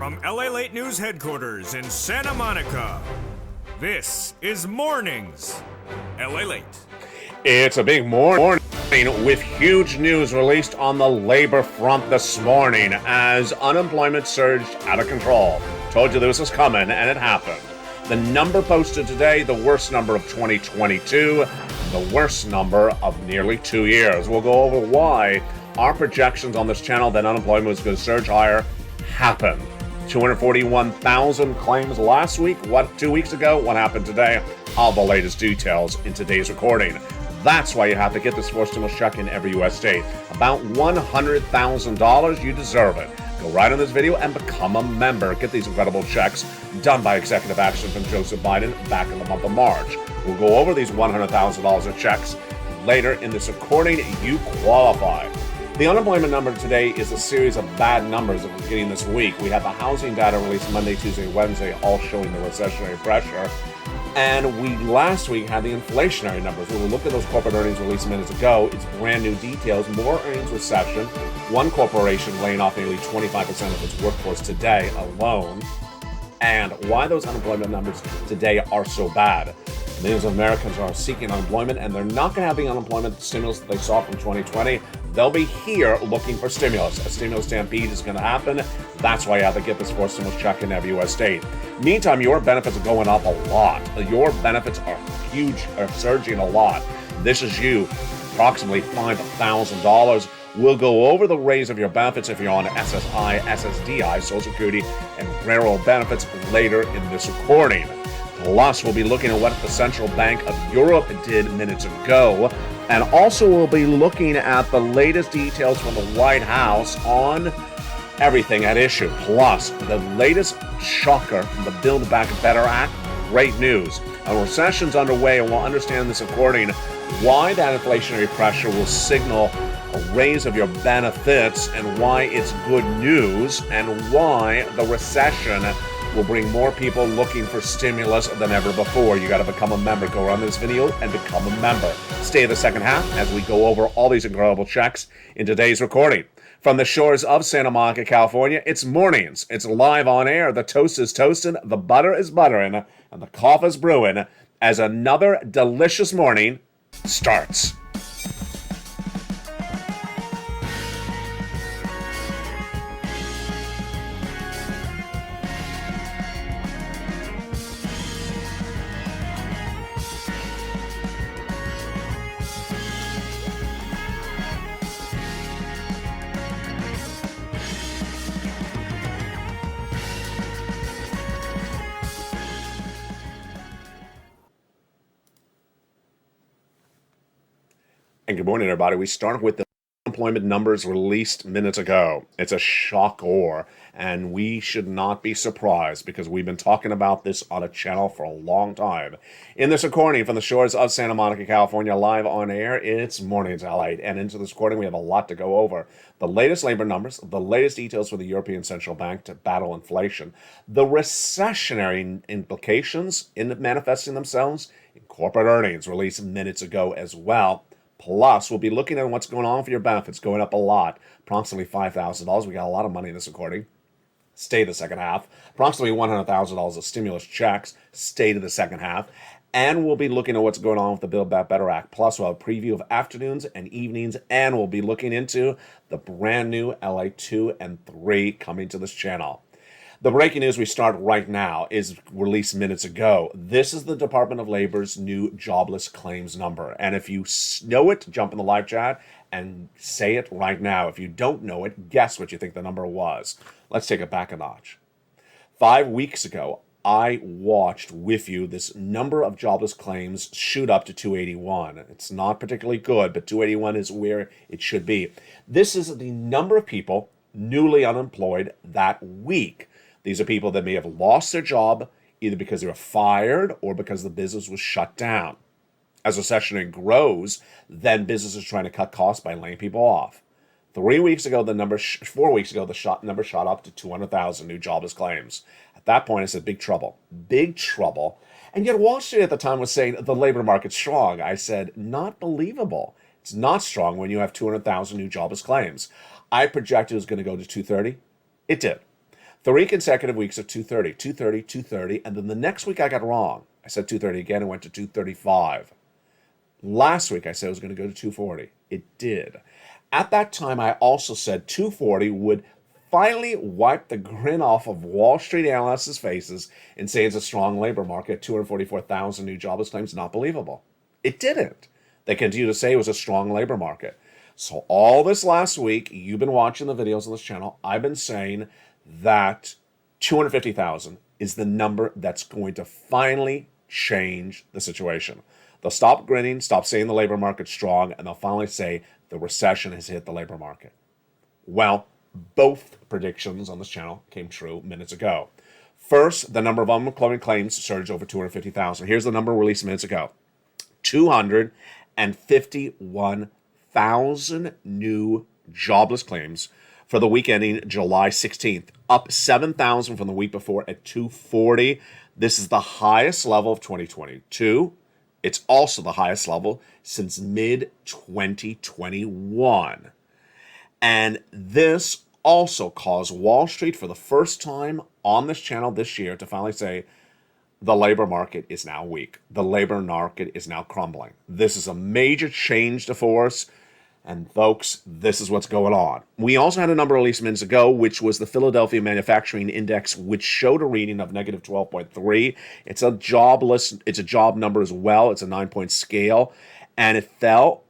From LALATE News headquarters in Santa Monica, this is Mornings LALATE. It's a big morning with huge news released on the labor front this morning as unemployment surged out of control. Told you this was coming, and it happened. The number posted today, the worst number of 2022, the worst number of nearly 2 years. We'll go over why our projections on this channel that unemployment was going to surge higher happened. 241,000 claims last week. 2 weeks ago? What happened today? All the latest details in today's recording. That's why you have to get this forced stimulus check in every U.S. state. About $100,000. You deserve it. Go right on this video and become a member. Get these incredible checks done by executive action from Joseph Biden back in the month of March. We'll go over these $100,000 of checks later in this recording. You qualify. The unemployment number today is a series of bad numbers that we're getting this week. We have the housing data released Monday, Tuesday, Wednesday, all showing the recessionary pressure. And we last week had the inflationary numbers. When we looked at those corporate earnings released minutes ago, it's brand new details, more earnings recession. One corporation laying off nearly 25% of its workforce today alone. And why those unemployment numbers today are so bad. Millions of Americans are seeking unemployment, and they're not going to have the unemployment stimulus that they saw from 2020. They'll be here looking for stimulus. A stimulus stampede is going to happen. That's why you have to get this forced stimulus check in every U.S. state. Meantime, your benefits are going up a lot. Your benefits are huge, are surging a lot. This is you, approximately $5,000. We'll go over the raise of your benefits if you're on SSI, SSDI, Social Security, and railroad benefits later in this recording. Plus, we'll be looking at what the Central Bank of Europe did minutes ago. And also, we'll be looking at the latest details from the White House on everything at issue. Plus, the latest shocker from the Build Back Better Act. Great news. A recession's underway, and we'll understand this according why that inflationary pressure will signal a raise of your benefits and why it's good news and why the recession will bring more people looking for stimulus than ever before. You got to become a member. Go around this video and become a member. Stay the second half as we go over all these incredible checks in today's recording. From the shores of Santa Monica, California, it's Mornings. It's live on air. The toast is toasting, the butter is buttering, and the coffee is brewing as another delicious morning starts. And good morning, everybody. We start with the unemployment numbers released minutes ago. It's a shocker, and we should not be surprised because we've been talking about this on a channel for a long time. In this recording from the shores of Santa Monica, California, live on air, it's Mornings LALATE. And into this recording, we have a lot to go over. The latest labor numbers, the latest details for the European Central Bank to battle inflation, the recessionary implications in manifesting themselves in corporate earnings released minutes ago as well. Plus, we'll be looking at what's going on for your benefits, going up a lot, approximately $5,000. We got a lot of money in this recording. Stay the second half. Approximately $100,000 of stimulus checks. Stay to the second half. And we'll be looking at what's going on with the Build Back Better Act. Plus, we'll have a preview of afternoons and evenings. And we'll be looking into the brand new LA 2 and 3 coming to this channel. The breaking news we start right now is released minutes ago. This is the Department of Labor's new jobless claims number. And if you know it, jump in the live chat and say it right now. If you don't know it, guess what you think the number was. Let's take it back a notch. 5 weeks ago, I watched with you this number of jobless claims shoot up to 281. It's not particularly good, but 281 is where it should be. This is the number of people newly unemployed that week. These are people that may have lost their job either because they were fired or because the business was shut down. As recession grows, then businesses are trying to cut costs by laying people off. 4 weeks ago, the number shot up to 200,000 new jobless claims. At that point, I said, big trouble, big trouble. And yet Wall Street at the time was saying the labor market's strong. I said, not believable. It's not strong when you have 200,000 new jobless claims. I projected it was going to go to 230. It did. 3 consecutive weeks of 230, 230, 230, and then the next week I got wrong. I said 230 again and went to 235. Last week I said it was going to go to 240. It did. At that time, I also said 240 would finally wipe the grin off of Wall Street analysts' faces and say it's a strong labor market. 244,000 new jobless claims, not believable. It didn't. They continue to say it was a strong labor market. So all this last week, you've been watching the videos on this channel, I've been saying that 250,000 is the number that's going to finally change the situation. They'll stop grinning, stop saying the labor market's strong, and they'll finally say the recession has hit the labor market. Well, both predictions on this channel came true minutes ago. First, the number of unemployment claims surged over 250,000. Here's the number released minutes ago. 251,000 new jobless claims for the week ending July 16th, up 7,000 from the week before at 240. This is the highest level of 2022. It's also the highest level since mid-2021. And this also caused Wall Street for the first time on this channel this year to finally say the labor market is now weak. The labor market is now crumbling. This is a major change to force. And folks, this is what's going on. We also had a number released minutes ago, which was the Philadelphia Manufacturing Index, which showed a reading of negative 12.3. It's a job number as well. It's a 9-point scale, and it fell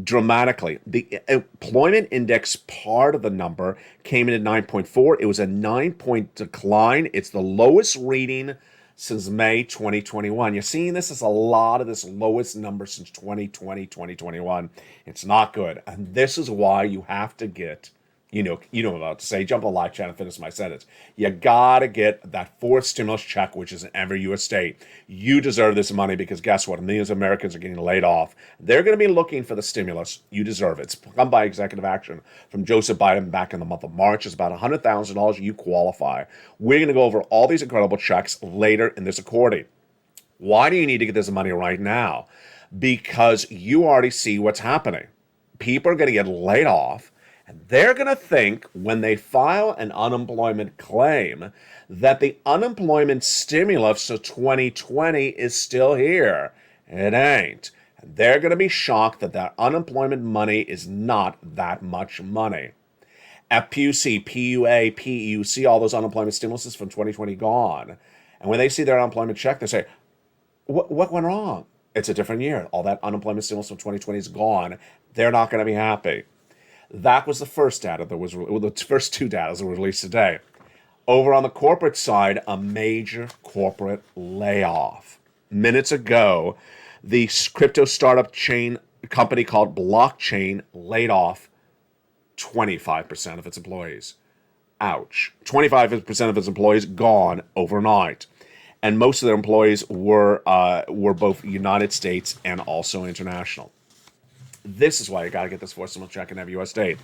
dramatically. The employment index part of the number came in at 9.4. It was a 9-point decline. It's the lowest reading since May 2021. You're seeing this as a lot of this lowest number since 2020, 2021. It's not good. And this is why you have to get, you know what I'm about to say, jump on the live chat and finish my sentence. You got to get that fourth stimulus check, which is in every U.S. state. You deserve this money because guess what? Millions of Americans are getting laid off. They're going to be looking for the stimulus. You deserve it. It's come by executive action from Joseph Biden back in the month of March. It's about $100,000. You qualify. We're going to go over all these incredible checks later in this recording. Why do you need to get this money right now? Because you already see what's happening. People are going to get laid off. And they're going to think when they file an unemployment claim that the unemployment stimulus of 2020 is still here. It ain't. And they're going to be shocked that that unemployment money is not that much money. FPUC, PUA, PEUC, all those unemployment stimuluses from 2020 gone. And when they see their unemployment check, they say, what went wrong? It's a different year. All that unemployment stimulus from 2020 is gone. They're not going to be happy. That was the first data that was, the first two data that were released today. Over on the corporate side, a major corporate layoff. Minutes ago, the crypto startup chain company called Blockchain laid off 25% of its employees. Ouch. 25% of its employees gone overnight. And most of their employees were both United States and also international. This is why you got to get this forcible check in every U.S. state.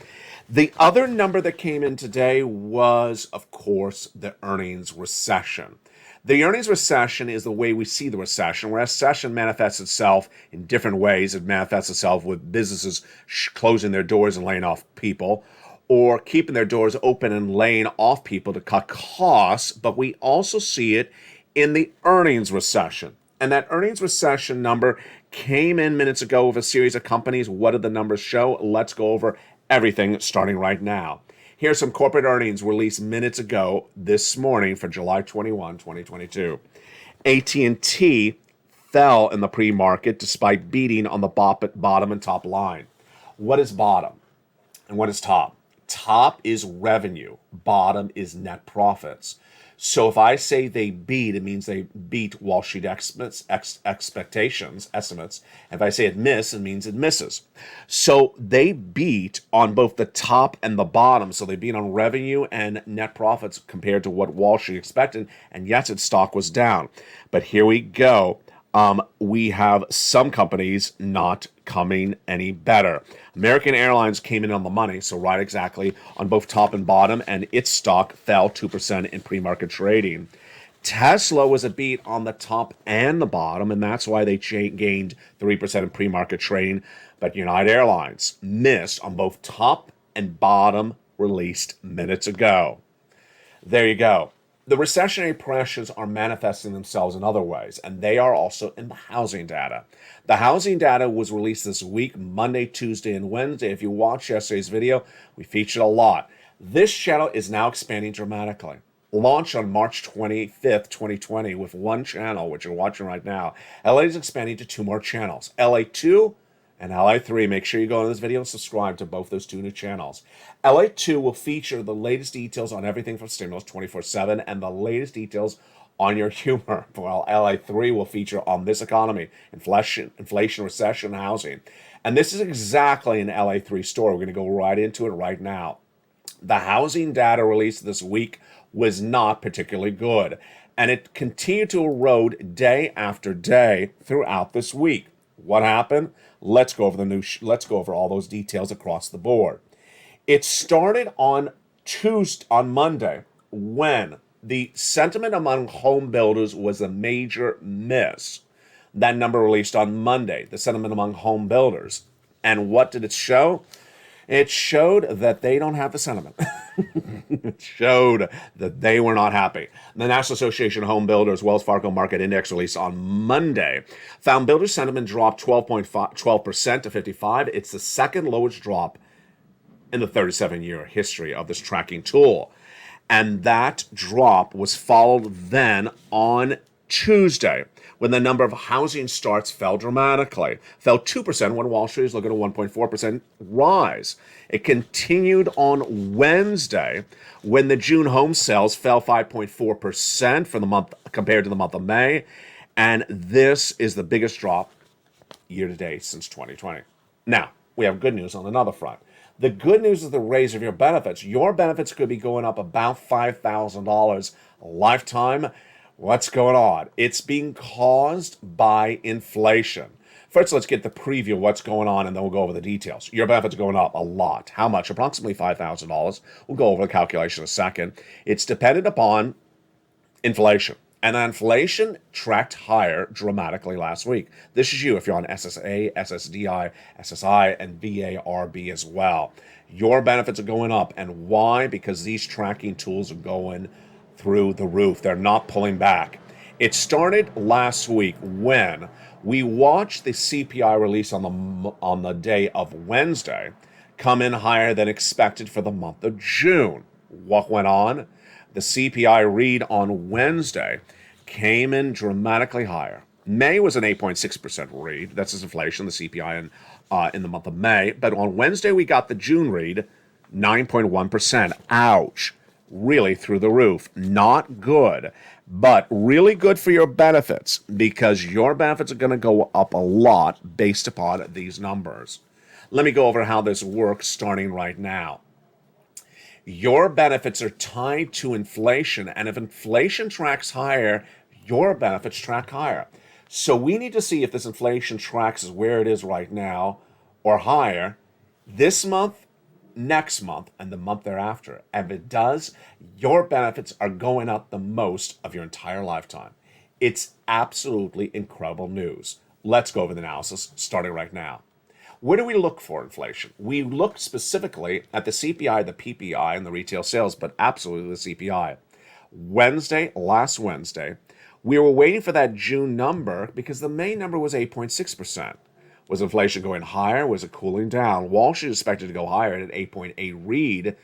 The other number that came in today was, of course, the earnings recession. The earnings recession is the way we see the recession, whereas recession manifests itself in different ways. It manifests itself with businesses closing their doors and laying off people, or keeping their doors open and laying off people to cut costs. But we also see it in the earnings recession. And that earnings recession number came in minutes ago with a series of companies. What did the numbers show? Let's go over everything starting right now. Here's some corporate earnings released minutes ago this morning for July 21, 2022. AT&T fell in the pre-market despite beating on the bottom and top line. What is bottom and what is top? Top is revenue. Bottom is net profits. So if I say they beat, it means they beat Wall Street estimates. If I say it missed, it means it misses. So they beat on both the top and the bottom. So they beat on revenue and net profits compared to what Wall Street expected. And yes, its stock was down. But here we go. We have some companies not coming any better. American Airlines came in on the money, so right exactly on both top and bottom, and its stock fell 2% in pre-market trading. Tesla was a beat on the top and the bottom, and that's why they gained 3% in pre-market trading. But United Airlines missed on both top and bottom released minutes ago. There you go. The recessionary pressures are manifesting themselves in other ways, and they are also in the housing data. The housing data was released this week, Monday, Tuesday, and Wednesday. If you watched yesterday's video, we featured a lot. This channel is now expanding dramatically. Launched on March 25th, 2020 with one channel, which you're watching right now. LA is expanding to 2 more channels, LA2 and LA3. Make sure you go on this video and subscribe to both those 2 new channels. LA2 will feature the latest details on everything from stimulus 24/7 and the latest details on your humor, while LA3 will feature on this economy, inflation, recession, housing. And this is exactly an LA3 story. We're going to go right into it right now. The housing data released this week was not particularly good, and it continued to erode day after day throughout this week. What happened? Let's go over let's go over all those details across the board. It started on Monday, when the sentiment among home builders was a major miss. That number released on Monday, the sentiment among home builders. And what did it show? It showed that they don't have the sentiment. It showed that they were not happy. The National Association of Home Builders Wells Fargo Market Index release on Monday found builder sentiment dropped 12% to 55. It's the second lowest drop in the 37-year history of this tracking tool. And that drop was followed then on Tuesday, when the number of housing starts fell dramatically. Fell 2% when Wall Street is looking at a 1.4% rise. It continued on Wednesday, when the June home sales fell 5.4% for the month compared to the month of May. And this is the biggest drop year to date since 2020. Now, we have good news on another front. The good news is the raise of your benefits. Your benefits could be going up about $5,000 a lifetime. What's going on? It's being caused by inflation. First, let's get the preview of what's going on, and then we'll go over the details. Your benefits are going up a lot. How much? Approximately $5,000. We'll go over the calculation in a second. It's dependent upon inflation. And inflation tracked higher dramatically last week. This is you if you're on SSA, SSDI, SSI, and VARB as well. Your benefits are going up. And why? Because these tracking tools are going through the roof. They're not pulling back. It started last week when we watched the CPI release on the day of Wednesday come in higher than expected for the month of June. What went on? The CPI read on Wednesday came in dramatically higher. May was an 8.6% read. That's his inflation, the CPI in the month of May. But on Wednesday, we got the June read, 9.1%. Ouch. Really through the roof. Not good, but really good for your benefits, because your benefits are going to go up a lot based upon these numbers. Let me go over how this works starting right now. Your benefits are tied to inflation, and if inflation tracks higher, your benefits track higher. So we need to see if this inflation tracks is where it is right now or higher this month, next month, and the month thereafter. And if it does, your benefits are going up the most of your entire lifetime. It's absolutely incredible news. Let's go over the analysis starting right now. Where do we look for inflation? We look specifically at the CPI, the PPI, and the retail sales, but absolutely the CPI. Last Wednesday, we were waiting for that June number because the May number was 8.6%. Was inflation going higher? Was it cooling down? Wall Street expected to go higher at an 8.8 read.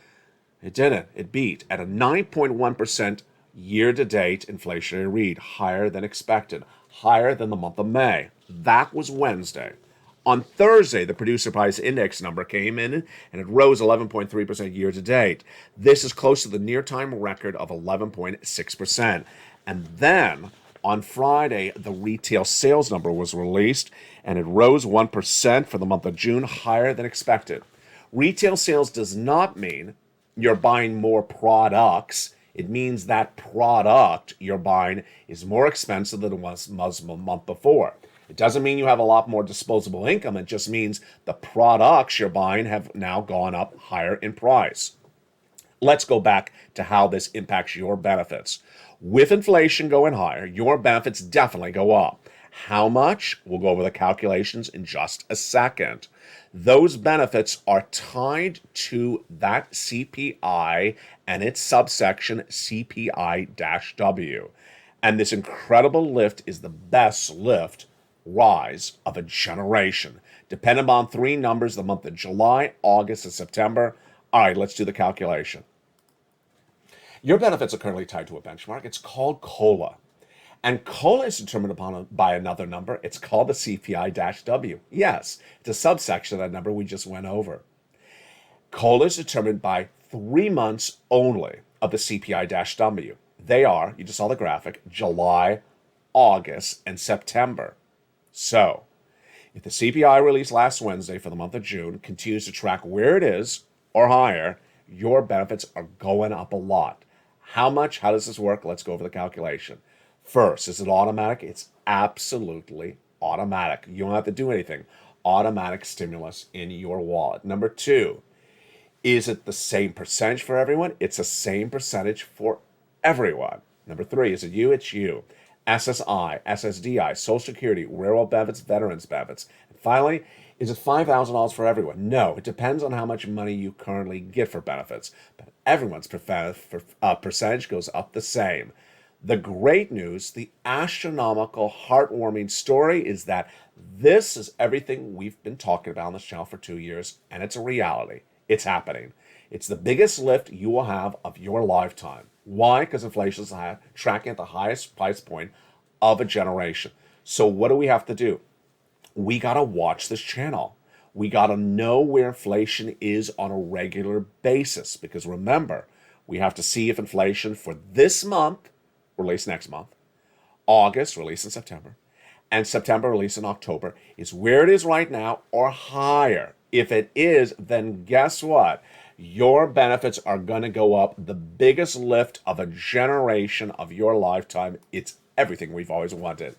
It didn't. It beat at a 9.1% year-to-date inflationary read, higher than expected, higher than the month of May. That was Wednesday. On Thursday, the producer price index number came in and it rose 11.3% year to date. This is close to the near-time record of 11.6%. And then on Friday, the retail sales number was released and it rose 1% for the month of June, higher than expected. Retail sales does not mean you're buying more products. It means that product you're buying is more expensive than it was the month before. It doesn't mean you have a lot more disposable income. It just means the products you're buying have now gone up higher in price. Let's go back to how this impacts your benefits. With inflation going higher, your benefits definitely go up. How much? We'll go over the calculations in just a second. Those benefits are tied to that CPI and its subsection CPI-W. And this incredible lift is the best lift rise of a generation. Dependent on three numbers, the month of July, August, and September. All right, let's do the calculation. Your benefits are currently tied to a benchmark. It's called COLA. And COLA is determined by another number. It's called the CPI-W. Yes, it's a subsection of that number we just went over. COLA is determined by 3 months only of the CPI-W. They are, you just saw the graphic, July, August, and September. So, if the CPI released last Wednesday for the month of June continues to track where it is or higher, your benefits are going up a lot. How much? How does this work? Let's go over the calculation. First, is it automatic? It's absolutely automatic. You don't have to do anything. Automatic stimulus in your wallet. Number two, is it the same percentage for everyone? It's the same percentage for everyone. Number three, is it you? It's you. SSI, SSDI, Social Security, railroad benefits, veterans benefits. And finally, is it $5,000 for everyone? No, it depends on how much money you currently get for benefits. But everyone's percentage goes up the same. The great news, the astronomical, heartwarming story is that this is everything we've been talking about on this channel for 2 years, and it's a reality. It's happening. It's the biggest lift you will have of your lifetime. Why? Because inflation is tracking at the highest price point of a generation. So what do we have to do? We got to watch this channel. We got to know where inflation is on a regular basis, because remember, we have to see if inflation for this month, release next month, August, release in September, and September, release in October, is where it is right now or higher. If it is, then guess what? Your benefits are going to go up. The biggest lift of a generation of your lifetime. It's everything we've always wanted.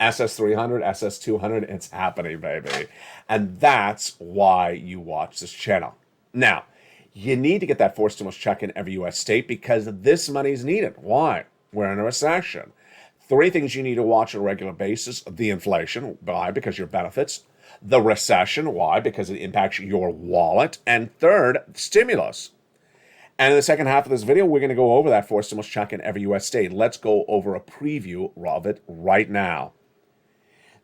SS300, SS200, it's happening, baby. And that's why you watch this channel. Now, you need to get that forced stimulus check in every U.S. state because this money is needed. Why? We're in a recession. 3 things you need to watch on a regular basis. The inflation. Why? Because your benefits. The recession. Why? Because it impacts your wallet. And third, stimulus. And in the second half of this video, we're going to go over that forced stimulus check in every U.S. state. Let's go over a preview of it right now.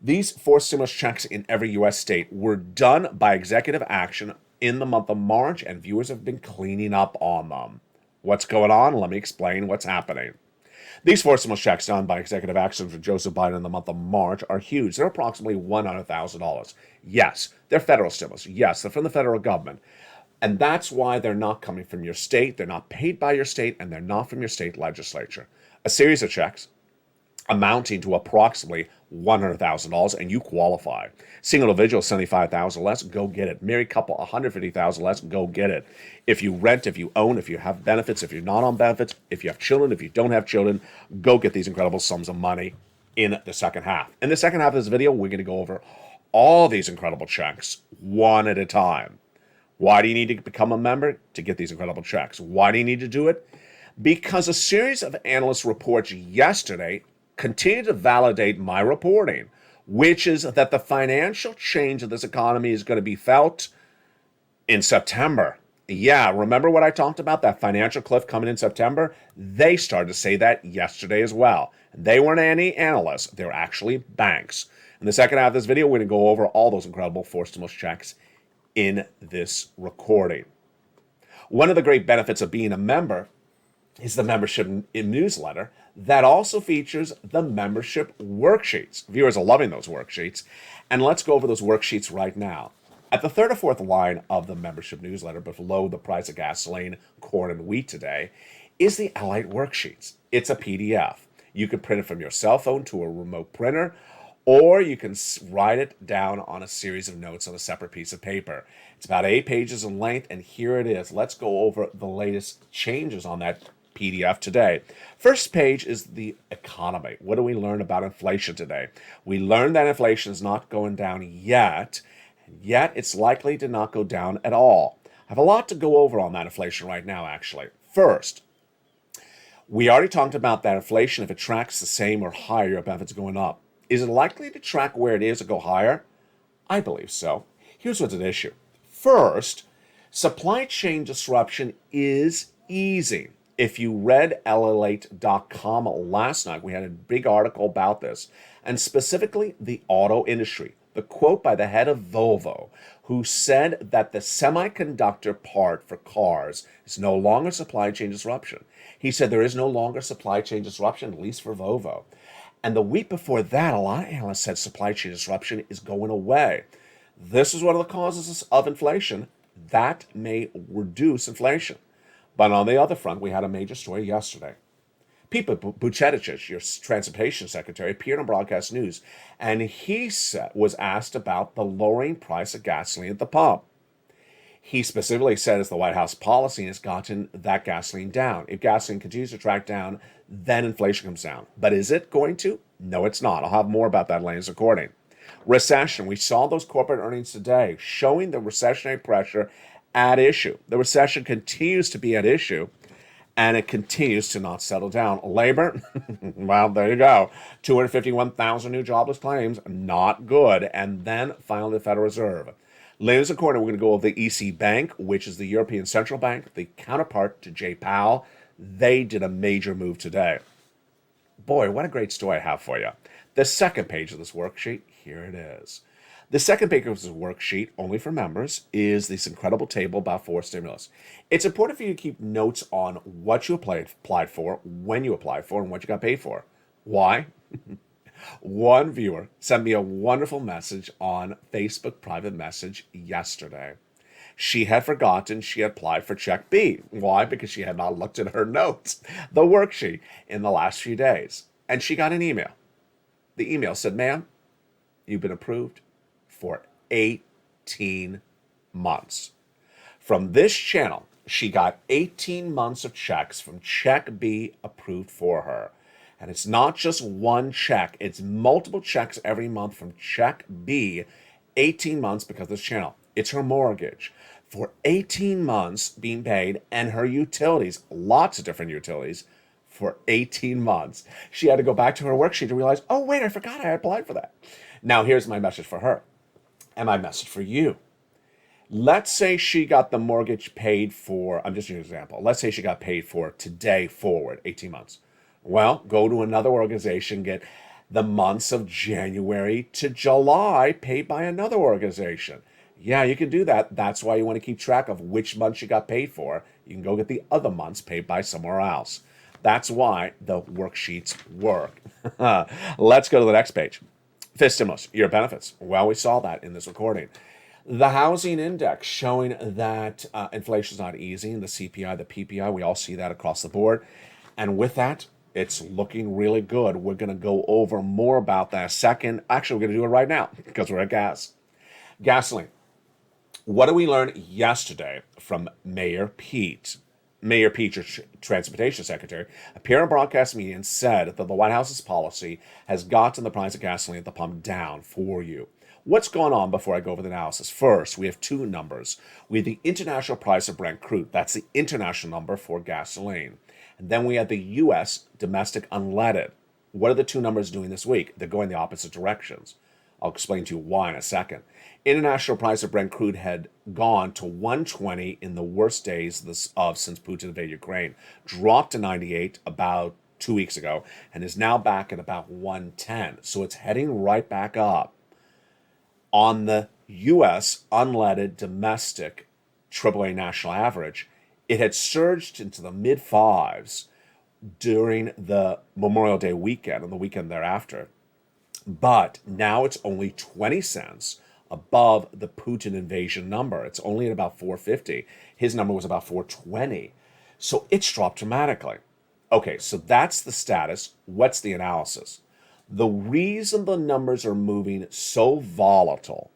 These forced stimulus checks in every U.S. state were done by executive action in the month of March, and viewers have been cleaning up on them. What's going on? Let me explain what's happening. These forced stimulus checks done by executive action for Joseph Biden in the month of March are huge. They're approximately $100,000. Yes, they're federal stimulus. Yes, they're from the federal government. And that's why they're not coming from your state, they're not paid by your state, and they're not from your state legislature. A series of checks amounting to approximately $100,000, and you qualify. Single individual, $75,000 less, go get it. Married couple, $150,000 less, go get it. If you rent, if you own, if you have benefits, if you're not on benefits, if you have children, if you don't have children, go get these incredible sums of money in the second half. In the second half of this video, we're going to go over all these incredible checks one at a time. Why do you need to become a member? To get these incredible checks. Why do you need to do it? Because a series of analyst reports yesterday continue to validate my reporting, which is that the financial change of this economy is going to be felt in September. Yeah, remember what I talked about, that financial cliff coming in September? They started to say that yesterday as well. They weren't any analysts. They're actually banks. In the second half of this video, we're going to go over all those incredible forced stimulus checks in this recording. One of the great benefits of being a member is the membership newsletter that also features the membership worksheets. Viewers are loving those worksheets. And let's go over those worksheets right now. At the third or fourth line of the membership newsletter, below the price of gasoline, corn, and wheat today, is the LALATE worksheets. It's a PDF. You can print it from your cell phone to a remote printer, or you can write it down on a series of notes on a separate piece of paper. It's about 8 pages in length, and here it is. Let's go over the latest changes on that PDF today. First page is the economy. What do we learn about inflation today? We learned that inflation is not going down yet, and yet it's likely to not go down at all. I have a lot to go over on that inflation right now, actually. First, we already talked about that inflation, if it tracks the same or higher, your benefits going up. Is it likely to track where it is or go higher? I believe so. Here's what's at issue. First, supply chain disruption is easy. If you read LALATE.com last night, we had a big article about this, and specifically the auto industry. The quote by the head of Volvo, who said that the semiconductor part for cars is no longer supply chain disruption. He said there is no longer supply chain disruption, at least for Volvo. And the week before that, a lot of analysts said supply chain disruption is going away. This is one of the causes of inflation. That may reduce inflation. But on the other front, we had a major story yesterday. Pete Buttigieg, your transportation secretary, appeared on broadcast news, and he was asked about the lowering price of gasoline at the pump. He specifically said it's the White House policy has gotten that gasoline down. If gasoline continues to track down, then inflation comes down. But is it going to? No, it's not. I'll have more about that later in this recording. Recession. We saw those corporate earnings today showing the recessionary pressure at issue. The recession continues to be at issue, and it continues to not settle down. Labor, well, there you go. 251,000 new jobless claims, not good. And then finally, the Federal Reserve. Later in the quarter, we're going to go over the EC Bank, which is the European Central Bank, the counterpart to Jay Powell. They did a major move today. Boy, what a great story I have for you. The second page of this worksheet, here it is. The second page of this worksheet, only for members, is this incredible table about four stimulus. It's important for you to keep notes on what you applied for, when you applied for, and what you got paid for. Why? One viewer sent me a wonderful message on Facebook private message yesterday. She had forgotten she had applied for Check B. Why? Because she had not looked at her notes, the worksheet, in the last few days. And she got an email. The email said, ma'am, you've been approved for 18 months. From this channel, she got 18 months of checks from Check B approved for her. And it's not just one check, it's multiple checks every month from Check B, 18 months because of this channel. It's her mortgage for 18 months being paid, and her utilities, lots of different utilities, for 18 months. She had to go back to her worksheet to realize, oh, wait, I forgot I applied for that. Now, here's my message for her and my message for you. Let's say she got the mortgage paid for, I'm just using an example. Let's say she got paid for today forward, 18 months. Well, go to another organization, get the months of January to July paid by another organization. Yeah, you can do that. That's why you want to keep track of which months you got paid for. You can go get the other months paid by somewhere else. That's why the worksheets work. Let's go to the next page. Fifth stimulus, your benefits. Well, we saw that in this recording. The housing index showing that inflation is not easy, and the CPI, the PPI, we all see that across the board. And with that, it's looking really good. We're going to go over more about that second. Actually, we're going to do it right now because we're at gas. Gasoline. What did we learn yesterday from Mayor Pete? Mayor Pete, your transportation secretary, appeared on broadcast media and said that the White House's policy has gotten the price of gasoline at the pump down for you. What's going on before I go over the analysis? First, we have two numbers. We have the international price of Brent crude. That's the international number for gasoline. And then we have the U.S. domestic unleaded. What are the two numbers doing this week? They're going the opposite directions. I'll explain to you why in a second. International price of Brent crude had gone to 120 in the worst days since Putin invaded Ukraine, dropped to 98 about 2 weeks ago, and is now back at about 110. So it's heading right back up. On the U.S. unleaded domestic AAA national average, it had surged into the mid-fives during the Memorial Day weekend and the weekend thereafter. But now it's only 20 cents above the Putin invasion number. It's only at about 450. His number was about 420. So it's dropped dramatically. Okay, so that's the status. What's the analysis? The reason the numbers are moving so volatile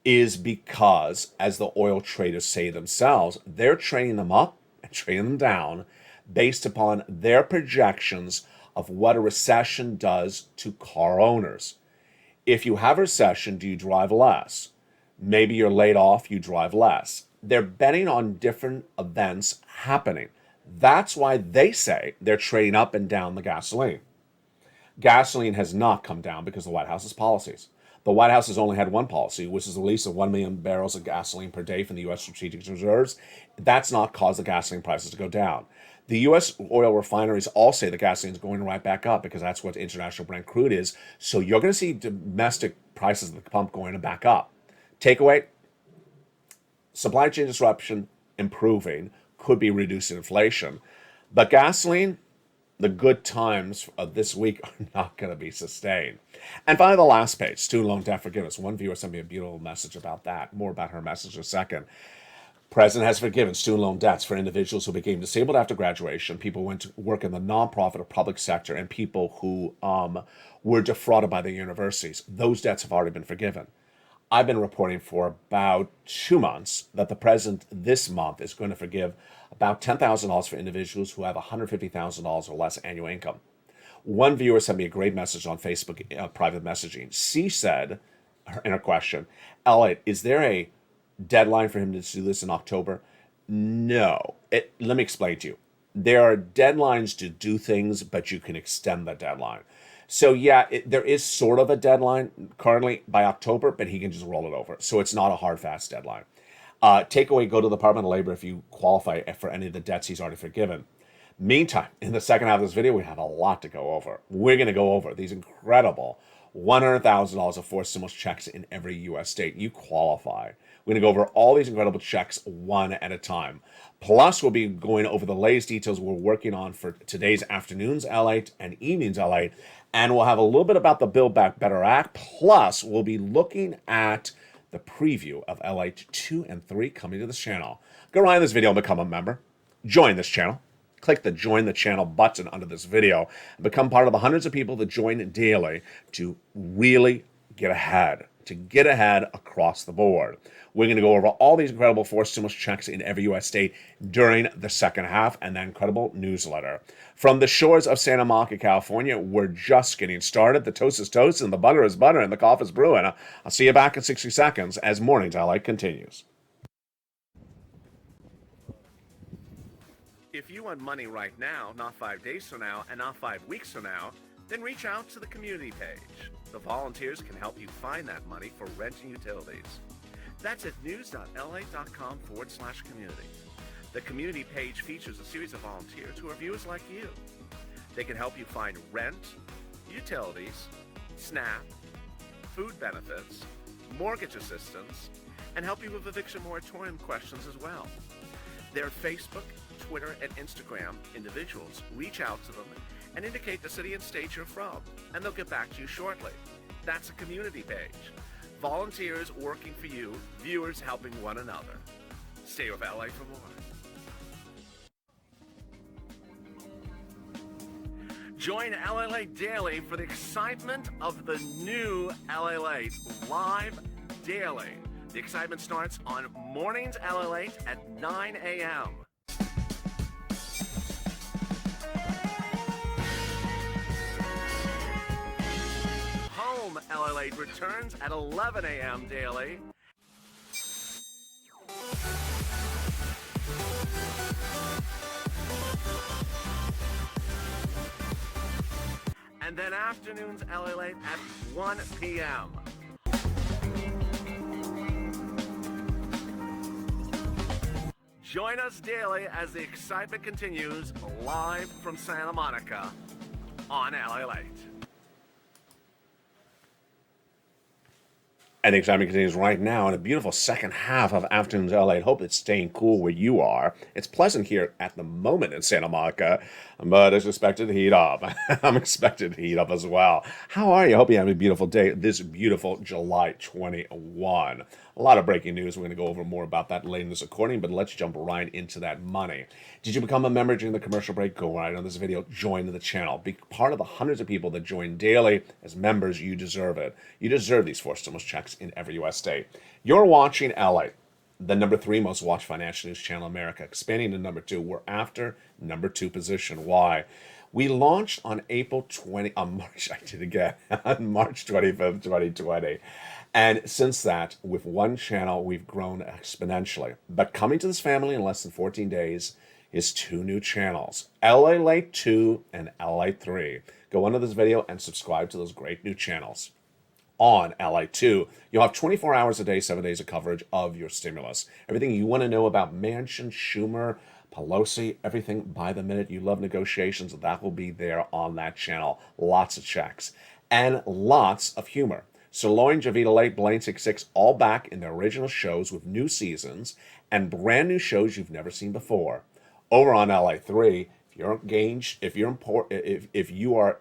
is because, as the oil traders say themselves, they're trading them up and trading them down based upon their projections of what a recession does to car owners. If you have a recession, do you drive less? Maybe you're laid off, you drive less. They're betting on different events happening. That's why they say they're trading up and down the gasoline. Gasoline has not come down because of the White House's policies. The White House has only had one policy, which is the release of 1 million barrels of gasoline per day from the U.S. strategic reserves. That's not caused the gasoline prices to go down. The U.S. oil refineries all say the gasoline is going right back up because that's what international Brent crude is. So you're going to see domestic prices at the pump going back up. Takeaway, supply chain disruption improving, could be reducing inflation. But gasoline, the good times of this week are not going to be sustained. And finally, the last page, student loan debt forgiveness. One viewer sent me a beautiful message about that. More about her message in a second. President has forgiven student loan debts for individuals who became disabled after graduation, people who went to work in the nonprofit or public sector, and people who were defrauded by the universities. Those debts have already been forgiven. I've been reporting for about 2 months that the president this month is going to forgive about $10,000 for individuals who have $150,000 or less annual income. One viewer sent me a great message on Facebook, private messaging. She said in her question, Elliot, is there a deadline for him to do this in October? No. Let me explain to you. There are deadlines to do things, but you can extend the deadline. So yeah, there is sort of a deadline currently by October, but he can just roll it over. So it's not a hard, fast deadline. Takeaway, go to the Department of Labor if you qualify for any of the debts he's already forgiven. Meantime, in the second half of this video, we have a lot to go over. We're going to go over these incredible $100,000 of forced stimulus checks in every U.S. state. You qualify. We're going to go over all these incredible checks one at a time. Plus, we'll be going over the latest details we're working on for today's afternoon's LALATE and evening's LALATE. And we'll have a little bit about the Build Back Better Act. Plus, we'll be looking at the preview of LALATE 2 and 3 coming to this channel. Go right in this video and become a member. Join this channel. Click the Join the Channel button under this video and become part of the hundreds of people that join daily to really get ahead, across the board. We're going to go over all these incredible forced stimulus checks in every U.S. state during the second half and that incredible newsletter. From the shores of Santa Monica, California, we're just getting started. The toast is toast and the butter is butter and the coffee is brewing. I'll see you back in 60 seconds as Morning's LALATE continues. If you want money right now, not 5 days from now, and not 5 weeks from now, then reach out to the community page. The volunteers can help you find that money for rent and utilities. That's at news.la.com/community. The community page features a series of volunteers who are viewers like you. They can help you find rent, utilities, SNAP, food benefits, mortgage assistance, and help you with eviction moratorium questions as well. Their Facebook, Twitter, and Instagram individuals reach out to them and indicate the city and state you're from, and they'll get back to you shortly. That's a community page. Volunteers working for you, viewers helping one another. Stay with LA for more. Join LALATE Daily for the excitement of the new LALATE live daily. The excitement starts on Morning's LALATE at 9 a.m. Home LALATE returns at 11 a.m. daily. And then afternoons LALATE at 1 p.m. Join us daily as the excitement continues live from Santa Monica on LALATE. And the excitement continues right now in a beautiful second half of afternoon's LA. I hope it's staying cool where you are. It's pleasant here at the moment in Santa Monica, but it's expected to heat up. I'm expected to heat up as well. How are you? I hope you have a beautiful day this beautiful July 21. A lot of breaking news. We're going to go over more about that later in this recording, but let's jump right into that money. Did you become a member during the commercial break? Go right on this video. Join the channel. Be part of the hundreds of people that join daily as members. You deserve it. You deserve these forced stimulus checks in every U.S. state. You're watching LA, the number 3 most watched financial news channel in America, expanding to number 2. We're after number 2 position. Why? We launched on March 25th, 2020. And since that, with one channel, we've grown exponentially. But coming to this family in less than 14 days is 2 new channels, LALATE 2 and LALATE 3. Go under this video and subscribe to those great new channels. On LALATE 2, you'll have 24 hours a day, 7 days of coverage of your stimulus. Everything you want to know about Manchin, Schumer, Pelosi, everything by the minute. You love negotiations, that will be there on that channel. Lots of checks and lots of humor. Sirloin, Javita Late, Blaine 66, all back in their original shows with new seasons and brand new shows you've never seen before. Over on LALATE 3, if you're engaged, if you are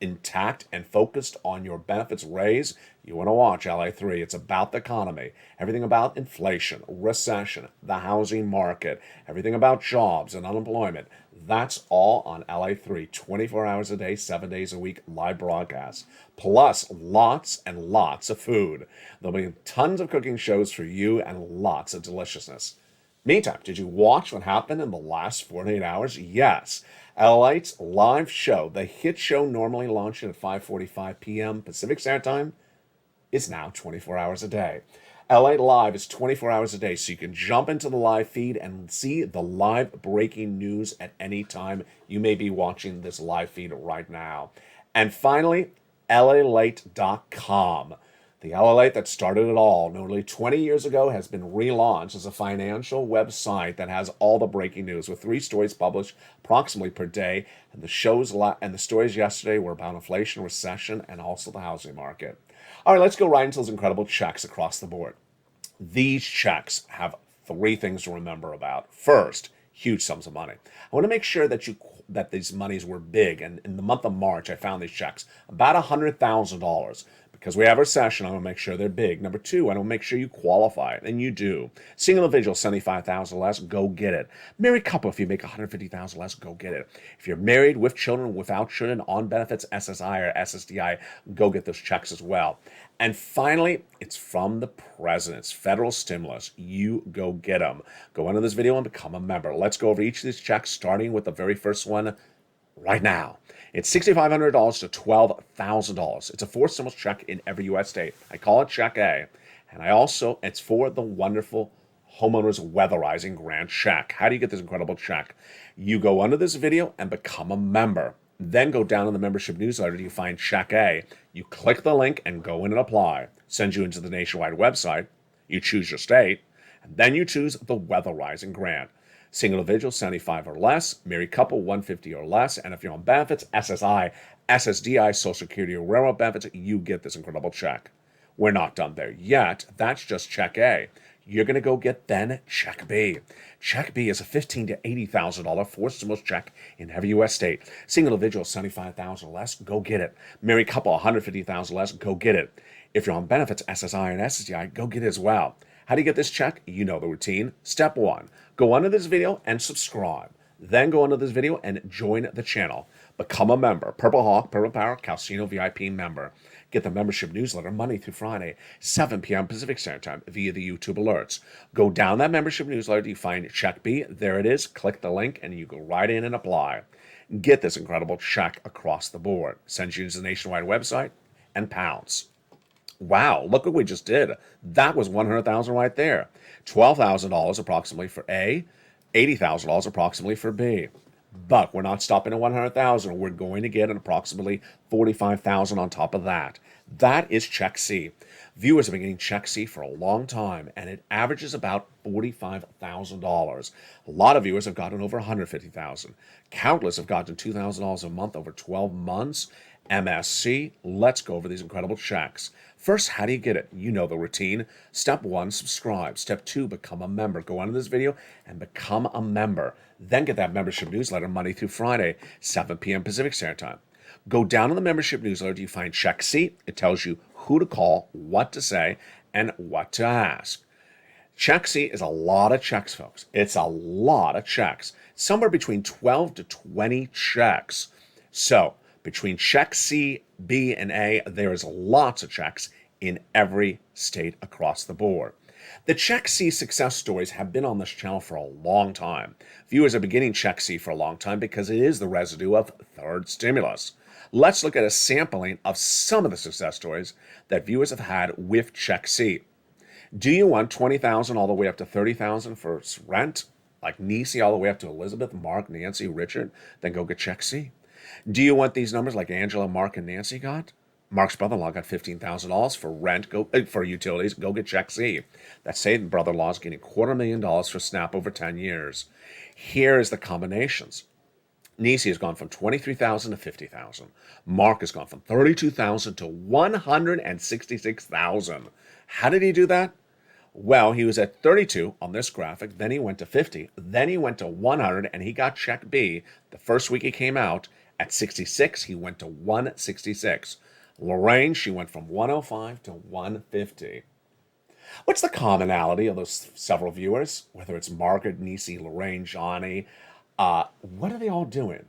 intact and focused on your benefits raise, you want to watch LALATE 3. It's about the economy, everything about inflation, recession, the housing market, everything about jobs and unemployment. That's all on LALATE 3, 24 hours a day, 7 days a week, live broadcast, plus lots and lots of food. There'll be tons of cooking shows for you and lots of deliciousness. Meantime, did you watch what happened in the last 48 hours? Yes. LALATE's live show, the hit show normally launching at 5:45 p.m. Pacific Standard Time, is now 24 hours a day. LALATE Live is 24 hours a day, so you can jump into the live feed and see the live breaking news at any time. You may be watching this live feed right now. And finally, LALATE.com. The LALATE that started it all nearly 20 years ago has been relaunched as a financial website that has all the breaking news with 3 stories published approximately per day. And the stories yesterday were about inflation, recession, and also the housing market. All right, let's go right into those incredible checks across the board. These checks have 3 things to remember about. First, huge sums of money. I want to make sure that these monies were big. And in the month of March, I found these checks about $100,000. Because we have a recession, I want to make sure they're big. Number 2, I want to make sure you qualify, and you do. Single individual, $75,000 less, go get it. Married couple, if you make $150,000 less, go get it. If you're married, with children, without children, on benefits, SSI or SSDI, go get those checks as well. And finally, it's from the president's federal stimulus. You go get them. Go under this video and become a member. Let's go over each of these checks, starting with the very first one right now. It's $6,500 to $12,000. It's a forced stimulus check in every U.S. state. I call it Check A. And it's for the wonderful homeowners weatherizing grant check. How do you get this incredible check? You go under this video and become a member. Then go down in the membership newsletter. You find Check A. You click the link and go in and apply. Sends you into the nationwide website. You choose your state. And then you choose the weatherizing grant. Single individual, 75 or less. Married couple, 150 or less. And if you're on benefits, SSI, SSDI, Social Security, or railroad benefits, you get this incredible check. We're not done there yet. That's just Check A. You're going to go get then Check B. Check B is a $15,000 to $80,000 forced stimulus check in every U.S. state. Single individual, 75,000 or less, go get it. Married couple, 150,000 or less, go get it. If you're on benefits, SSI and SSDI, go get it as well. How do you get this check? You know the routine. Step 1, go under this video and subscribe. Then go under this video and join the channel. Become a member. Purple Hawk, Purple Power, Calcino VIP member. Get the membership newsletter Monday through Friday, 7 p.m. Pacific Standard Time via the YouTube alerts. Go down that membership newsletter. You find Check B. There it is. Click the link and you go right in and apply. Get this incredible check across the board. Send you to the nationwide website and pounce. Wow, look what we just did. That was $100,000 right there. $12,000 approximately for A, $80,000 approximately for B. But we're not stopping at $100,000. We're going to get an approximately $45,000 on top of that. That is Check C. Viewers have been getting Check C for a long time, and it averages about $45,000. A lot of viewers have gotten over $150,000. Countless have gotten $2,000 a month over 12 months. MSC, let's go over these incredible checks. First, how do you get it? You know the routine. Step 1, subscribe. Step 2, become a member. Go under this video and become a member. Then get that membership newsletter Monday through Friday, 7 p.m. Pacific Standard Time. Go down in the membership newsletter. You find Check C. It tells you who to call, what to say, and what to ask. Check C is a lot of checks, folks. It's a lot of checks. Somewhere between 12 to 20 checks. So, between Check C, B, and A, there is lots of checks in every state across the board. The Check C success stories have been on this channel for a long time. Viewers have been getting Check C for a long time because it is the residue of third stimulus. Let's look at a sampling of some of the success stories that viewers have had with Check C. Do you want $20,000 all the way up to $30,000 for rent? like Nisi all the way up to Elizabeth, Mark, Nancy, Richard, then go get check C. Do you want these numbers like Angela, Mark, and Nancy got? Mark's brother-in-law got $15,000 for rent, for utilities. Go get check C. That same brother-in-law is getting $250,000 for SNAP over 10 years. Here is the combinations. Nisi has gone from 23,000 to 50,000. Mark has gone from 32,000 to 166,000. How did he do that? Well, he was at 32 on this graphic, then he went to 50, then he went to 100, and he got check B the first week he came out. At 66, he went to 166. Lorraine, she went from 105 to 150. What's the commonality of those several viewers? Whether it's Margaret, Nisi, Lorraine, Johnny, what are they all doing?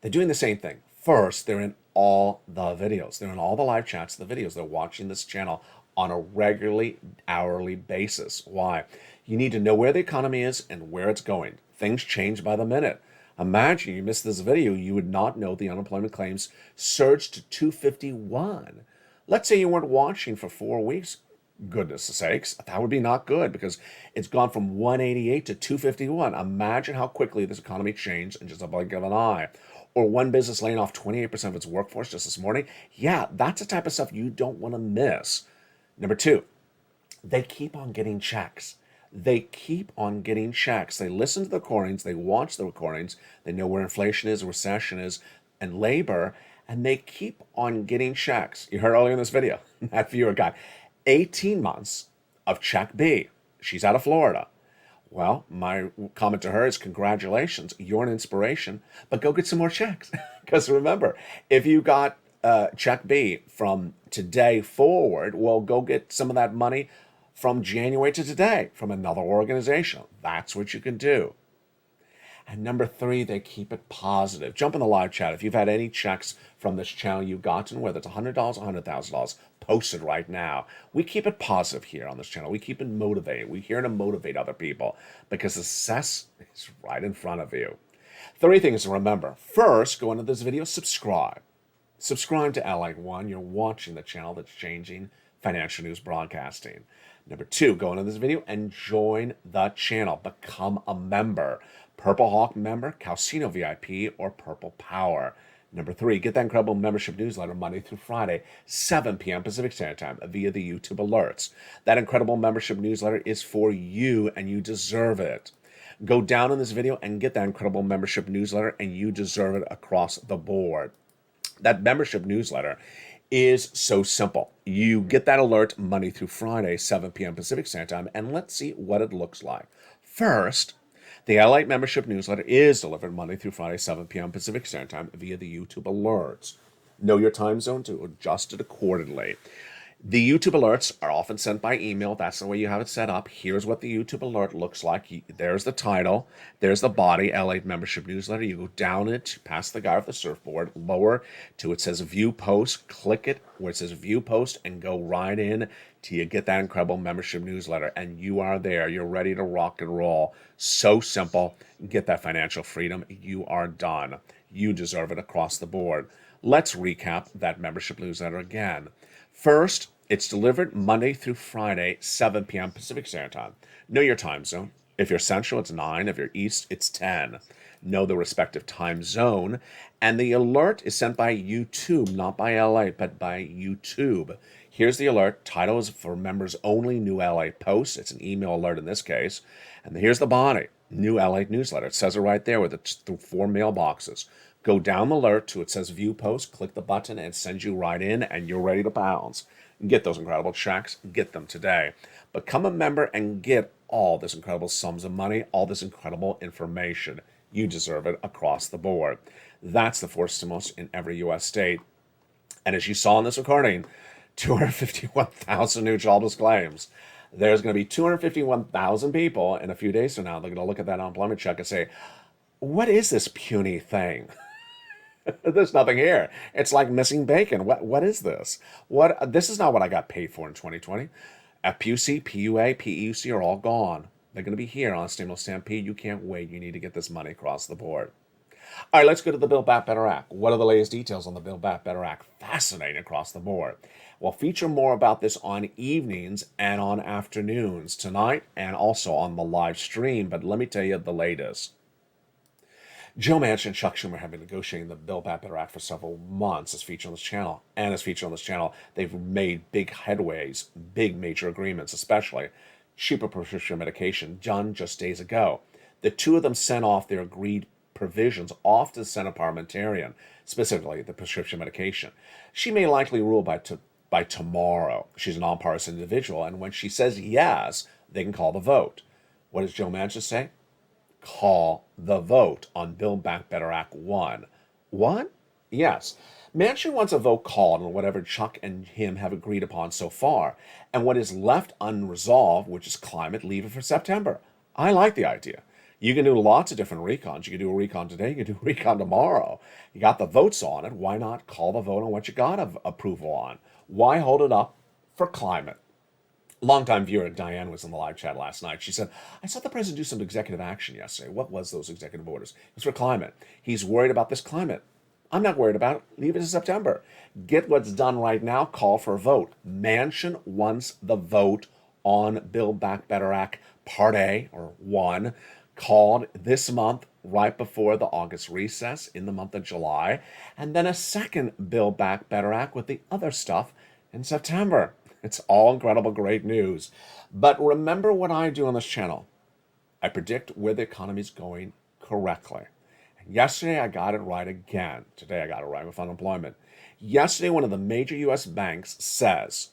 They're doing the same thing. First, they're in all the videos. They're in all the live chats, the videos. They're watching this channel on a regularly, hourly basis. Why? You need to know where the economy is and where it's going. Things change by the minute. Imagine you missed this video, you would not know the unemployment claims surged to 251. Let's say you weren't watching for 4 weeks. Goodness sakes, that would be not good because it's gone from 188 to 251. Imagine how quickly this economy changed in just a blink of an eye. Or one business laying off 28% of its workforce just this morning. Yeah, that's the type of stuff you don't want to miss. Number two, they keep on getting checks. They keep on getting checks. They listen to the recordings, they watch the recordings, they know where inflation is, recession is, and labor, and they keep on getting checks. You heard earlier in this video, that viewer got 18 months of check B. She's out of Florida. Well, my comment to her is congratulations, you're an inspiration, but go get some more checks. Because remember, if you got check B from today forward, well, go get some of that money from January to today from another organization. That's what you can do. And number three, they keep it positive. Jump in the live chat. If you've had any checks from this channel you've gotten, whether it's $100, $100,000, post it right now. We keep it positive here on this channel. We keep it motivating. We're here to motivate other people because success is right in front of you. Three things to remember. First, go into this video, subscribe. Subscribe to LALATE 1. You're watching the channel that's changing financial news broadcasting. Number two, go into this video and join the channel. Become a member. Purple Hawk member, Calcino VIP, or Purple Power. Number three, get that incredible membership newsletter Monday through Friday, 7 p.m. Pacific Standard Time via the YouTube alerts. That incredible membership newsletter is for you, and you deserve it. Go down in this video and get that incredible membership newsletter, and you deserve it across the board. That membership newsletter is so simple. You get that alert Monday through Friday, 7 p.m. Pacific Standard Time, and let's see what it looks like. First, the LALATE membership newsletter is delivered Monday through Friday, 7 p.m. Pacific Standard Time via the YouTube alerts. Know your time zone to adjust it accordingly. The YouTube alerts are often sent by email. That's the way you have it set up. Here's what the YouTube alert looks like. There's the title. There's the body, LALATE membership newsletter. You go down it, past the guy with the surfboard, lower to it says view post. Click it where it says view post and go right in till you get that incredible membership newsletter. And you are there. You're ready to rock and roll. So simple. Get that financial freedom. You are done. You deserve it across the board. Let's recap that membership newsletter again. First, it's delivered Monday through Friday, 7 p.m. Pacific Standard Time. Know your time zone. If you're Central, it's 9. If you're East, it's 10. Know the respective time zone. And the alert is sent by YouTube, not by LALATE, but by YouTube. Here's the alert. Title is for members only, new LALATE posts. It's an email alert in this case. And here's the body, new LALATE newsletter. It says it right there with the 4 mailboxes. Go down the alert to it says view post, click the button, and it sends you right in, and you're ready to pounce. Get those incredible checks. Get them today. Become a member and get all this incredible sums of money, all this incredible information. You deserve it across the board. That's the fourth stimulus in every U.S. state. And as you saw in this recording, 251,000 new jobless claims. There's going to be 251,000 people in a few days from now. They're going to look at that unemployment check and say, what is this puny thing? There's nothing here. It's like missing bacon. What is this? This is not what I got paid for in 2020. FPUC, PUA, PEUC are all gone. They're going to be here on Stimulus Stampede. You can't wait. You need to get this money across the board. All right, let's go to the Build Back Better Act. What are the latest details on the Build Back Better Act? Fascinating across the board. We'll feature more about this on evenings and on afternoons tonight and also on the live stream, but let me tell you the latest. Joe Manchin and Chuck Schumer have been negotiating the Build Back Better Act for several months as featured on this channel. And as featured on this channel, they've made big headways, big major agreements, especially cheaper prescription medication done just days ago. The two of them sent off their agreed provisions off to the Senate parliamentarian, specifically the prescription medication. She may likely rule by tomorrow. She's a nonpartisan individual, and when she says yes, they can call the vote. What does Joe Manchin say? Call the vote on Build Back Better Act 1. What? Yes. Manchin wants a vote called on whatever Chuck and him have agreed upon so far, and what is left unresolved, which is climate, leave it for September. I like the idea. You can do lots of different recons. You can do a recon today, you can do a recon tomorrow. You got the votes on it. Why not call the vote on what you got approval on? Why hold it up for climate? Longtime viewer Diane was in the live chat last night. She said, I saw the president do some executive action yesterday. What was those executive orders? It was for climate. He's worried about this climate. I'm not worried about it. Leave it to September. Get what's done right now. Call for a vote. Manchin wants the vote on Build Back Better Act Part A, or 1, called this month, right before the August recess in the month of July, and then a second Build Back Better Act with the other stuff in September. It's all incredible, great news. But remember what I do on this channel. I predict where the economy is going correctly. And yesterday, I got it right again. Today, I got it right with unemployment. Yesterday, one of the major U.S. banks says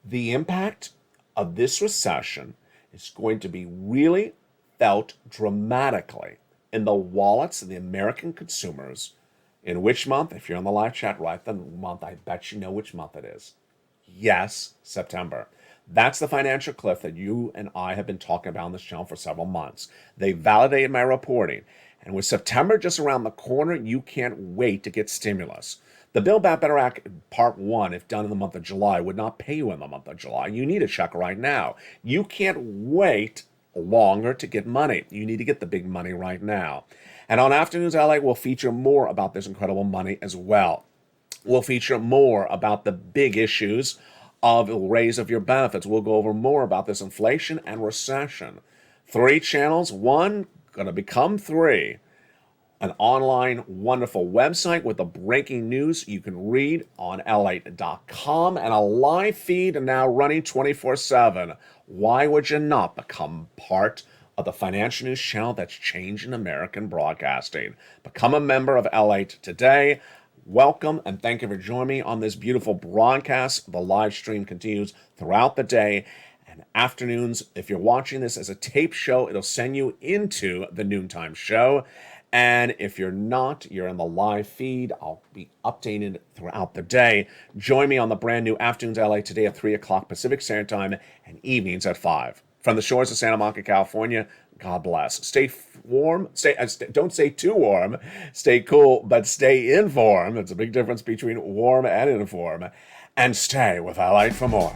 the impact of this recession is going to be really felt dramatically in the wallets of the American consumers. In which month? If you're on the live chat, write the month. I bet you know which month it is. Yes, September. That's the financial cliff that you and I have been talking about on this channel for several months. They validated my reporting. And with September just around the corner, you can't wait to get stimulus. The Build Back Better Act Part 1, if done in the month of July, would not pay you in the month of July. You need a check right now. You can't wait longer to get money. You need to get the big money right now. And on Afternoons LA, we'll feature more about this incredible money as well. We'll feature more about the big issues of the raise of your benefits. We'll go over more about this inflation and recession. 3 channels, 1 going to become 3. An online wonderful website with the breaking news you can read on LALATE.com, and a live feed now running 24/7. Why would you not become part of the financial news channel that's changing American broadcasting? Become a member of LALATE today. Welcome and thank you for joining me on this beautiful broadcast. The live stream continues throughout the day and afternoons. If you're watching this as a tape show, it'll send you into the noontime show. And if you're not, you're in the live feed. I'll be updated throughout the day. Join me on the brand new Afternoons LA today at 3 o'clock Pacific Standard Time and evenings at 5. From the shores of Santa Monica, California, God bless. Stay warm. Don't stay too warm. Stay cool, but stay informed. It's a big difference between warm and informed. And stay with LA for more.